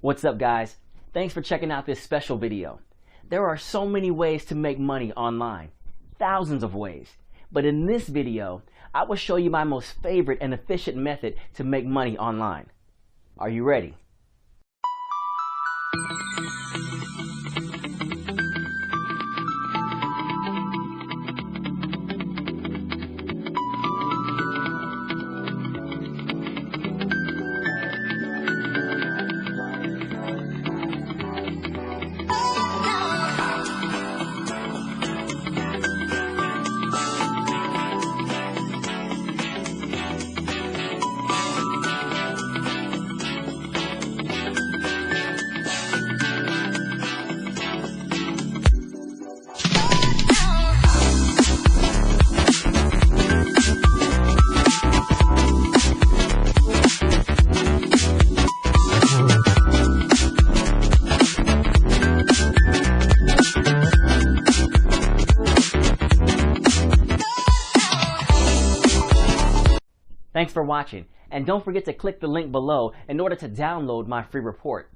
What's up, guys? Thanks for checking out this special video. There are so many ways to make money online, thousands of ways. But in this video, I will show you my most favorite and efficient method to make money online. Are you ready? Thanks for watching, and don't forget to click the link below in order to download my free report.